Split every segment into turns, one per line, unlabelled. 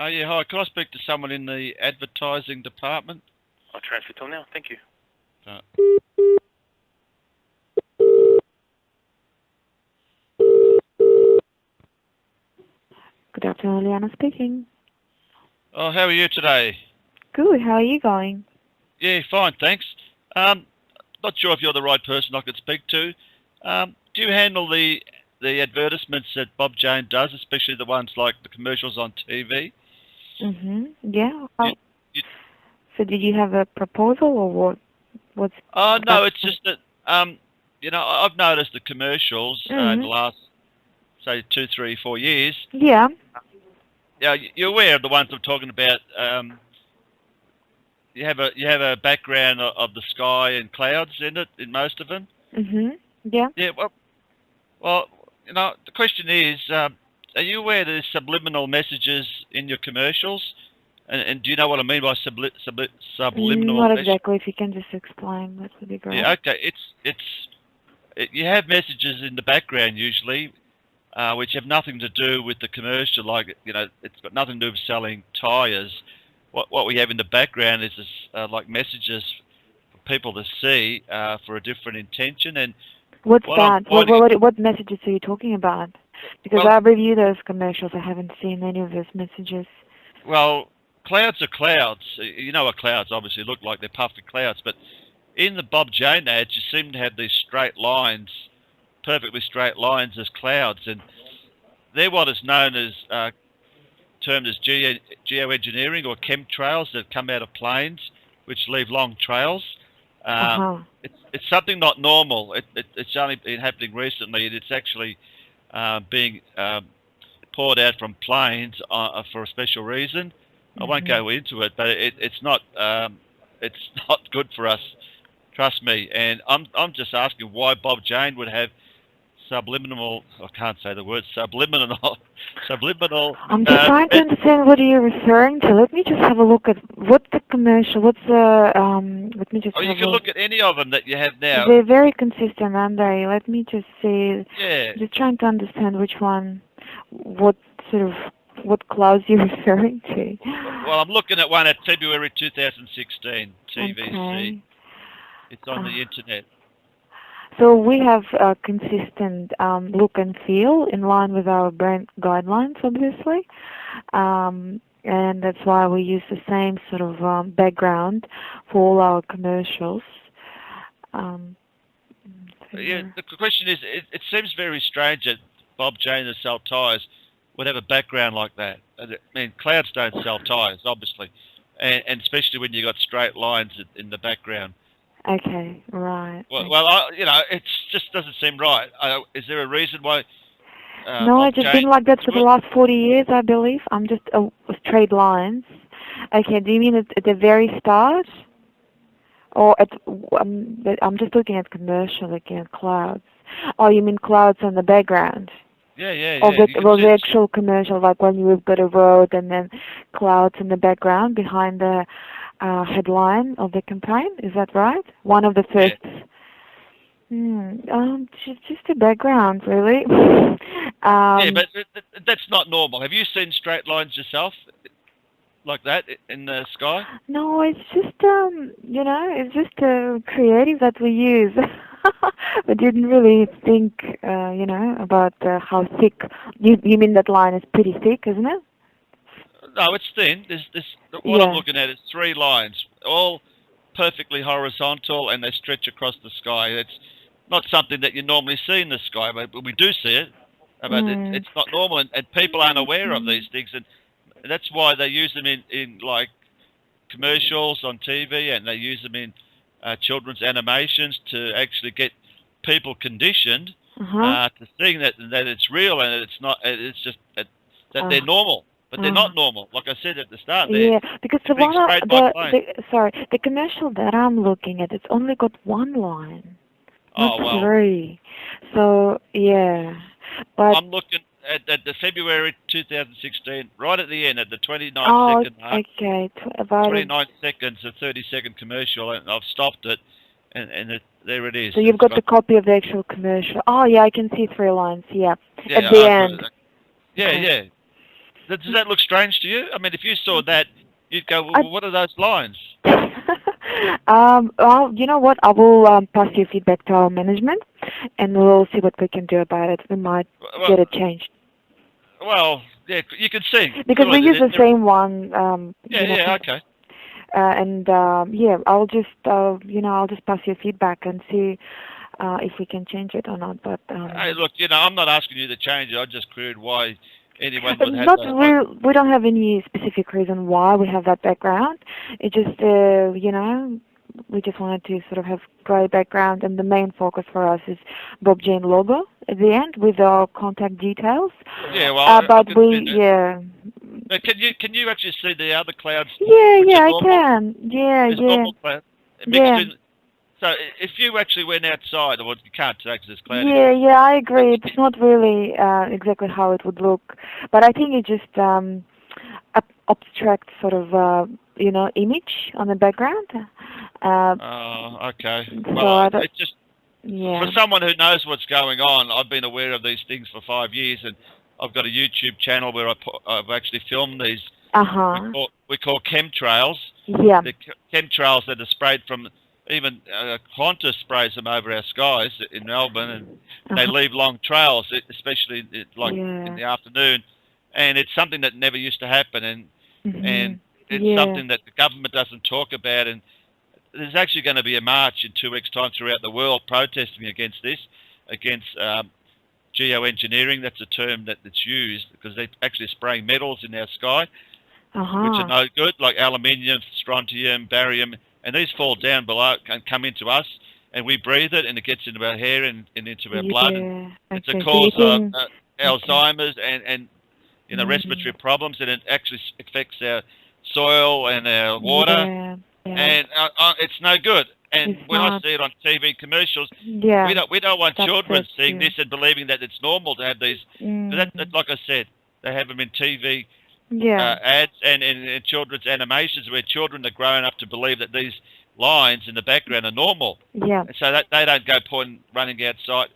Yeah, hi. Could I speak to someone in the advertising department?
I'll transfer to him now. Thank you.
Uh,
Good afternoon, Liana speaking.
oh, how are you today?
Good, how are you going?
Yeah, fine, thanks. Not sure if you're the right person I could speak to. Do you handle the advertisements that Bob Jane does, especially the ones like the commercials on TV?
Yeah.
You, you,
So did you have a proposal or what? What's
oh,
that?
no, it's just that, I've noticed the commercials in the last, say, 2, 3, 4 years.
Yeah.
Yeah, you're aware of the ones I'm talking about. You have a background of the sky and clouds in it in most of them.
Yeah.
Yeah. Well, the question is, are you aware there's subliminal messages in your commercials? And do you know what I mean by subliminal
Not
messages?
exactly. If you can just explain, that would be great.
Yeah. Okay. You have messages in the background usually, which have nothing to do with the commercial. Like it's got nothing to do with selling tyres. What we have in the background is like messages for people to see for a different intention. And
What's
what I'm
that?
finding,
What messages are you talking about? Because
well,
I review those commercials. I haven't seen any of those messages.
well, clouds are clouds. You know what clouds obviously look like. They're puffy clouds. But in the Bob Jane ads, you seem to have these straight lines, perfectly straight lines as clouds. And they're what is known as, termed as geoengineering or chemtrails that come out of planes, which leave long trails. It's something not normal. It's only been happening recently, and it's actually being poured out from planes for a special reason. I won't go into it, but it's not good for us. Trust me. And I'm just asking why Bob Jane would have subliminal. I can't say the word subliminal. Subliminal.
I'm just trying to understand what you're referring to. Let me just have a look at what's the commercial. What's the Let me just.
Oh, you can look at any of them that you have now.
They're very consistent, aren't they? Let me just see.
Yeah.
Just trying to understand which one, what clouds you're referring to.
Well, I'm looking at one at February 2016, TVC.
Okay.
It's on the internet.
So we have a consistent look and feel in line with our brand guidelines, obviously. And that's why we use the same sort of background for all our commercials.
Yeah, the question is, it seems very strange that Bob Jane that sell tyres would have a background like that. I mean, clouds don't sell tyres, obviously, and especially when you've got straight lines in the background.
Okay, right.
Well, it just doesn't seem right. Is there a reason why?
No, it's just been like that for the last 40 years, I believe. I'm just straight lines. Okay, do you mean at the very start? Or I'm just looking at commercial again, clouds. Oh, you mean clouds on the background?
Yeah.
Or the actual commercial, like when you've got a road and then clouds in the background behind the headline of the campaign. Is that right? One of the first. Just the background, really.
Yeah, but that's not normal. Have you seen straight lines yourself, like that in the sky?
No, it's just it's just creative that we use. We didn't really think, about how thick. You mean that line is pretty thick, isn't it?
No, it's thin. What I'm looking at is 3 lines, all perfectly horizontal, and they stretch across the sky. It's not something that you normally see in the sky, but we do see it. But it's not normal, and people aren't aware of these things, and that's why they use them in like commercials on TV, and they use them in children's animations to actually get people conditioned to seeing that it's real and that it's not. It's just that they're normal. But they're not normal, like I said at the start.
Yeah, because the commercial that I'm looking at, it's only got 1 line, not 3. So but
I'm looking at the February 2016, right at the end, at the 29-second mark.
Okay,
29 seconds, a 30-second commercial, and I've stopped it, and there it is.
So you've got the copy of the actual commercial. Oh yeah, I can see 3 lines. Yeah, at
Yeah,
the end.
Yeah. Does that look strange to you? I mean, if you saw that, you'd go, well, what are those lines?
Well, you know what? I will pass your feedback to our management, and we'll see what we can do about it. We might get it changed.
Well, yeah, you can see.
Because we use the same one.
Okay.
Yeah, I'll just, I'll just pass your feedback and see if we can change it or not. But
hey, look, I'm not asking you to change it. I just queried why anyone would have
not
that.
real. We don't have any specific reason why we have that background. It just, we just wanted to sort of have grey background, and the main focus for us is Bob Jane logo at the end with our contact details.
Yeah, well,
but yeah.
Can you actually see the other clouds?
Yeah, I can. Yeah.
Normal clouds.
Yeah.
So if you actually went outside, well, you can't take because it's cloudy.
Yeah, I agree. It's not really exactly how it would look, but I think it just abstract sort of image on the background.
Okay.
So
well, it's just
yeah.
for someone who knows what's going on. I've been aware of these things for 5 years, and I've got a YouTube channel where I've actually filmed these. We call chemtrails.
Yeah.
The chemtrails that are sprayed from. Even Qantas sprays them over our skies in Melbourne, and they leave long trails, especially in the afternoon. And it's something that never used to happen, and it's something that the government doesn't talk about. And there's actually going to be a march in 2 weeks' time throughout the world protesting against this, against geoengineering. That's a term that's used because they're actually spraying metals in our sky, which are no good, like aluminium, strontium, barium. And these fall down below and come into us, and we breathe it, and it gets into our hair and into our blood. And it's a cause of Alzheimer's and respiratory problems, and it actually affects our soil and our water, and it's no good. And when I see it on TV commercials, we don't want children seeing this and believing that it's normal to have these. That, like I said, they have them in TV. Ads and in children's animations where children are growing up to believe that these lines in the background are normal.
Yeah.
And so that they don't go running outside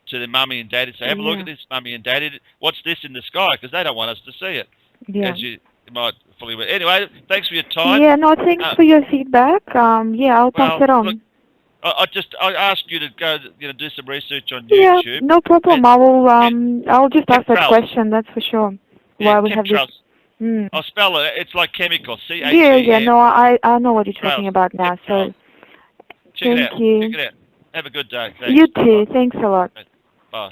to their mummy and daddy and say, have a look at this, mummy and daddy. What's this in the sky? Because they don't want us to see it.
Yeah.
As you might fully aware. Anyway, thanks for your time.
Yeah, no, thanks for your feedback. I'll pass it on.
Look, I asked you to go, do some research on YouTube.
Yeah, no problem. I'll just ask that question. That's for sure.
Yeah,
why we have this.
I'll spell it. It's like chemical. C-H-E-M.
Yeah. No, I know what you're talking about now. So,
Check
thank you.
Check it out. Have a good day. Thanks.
You too. Thanks a lot.
Bye.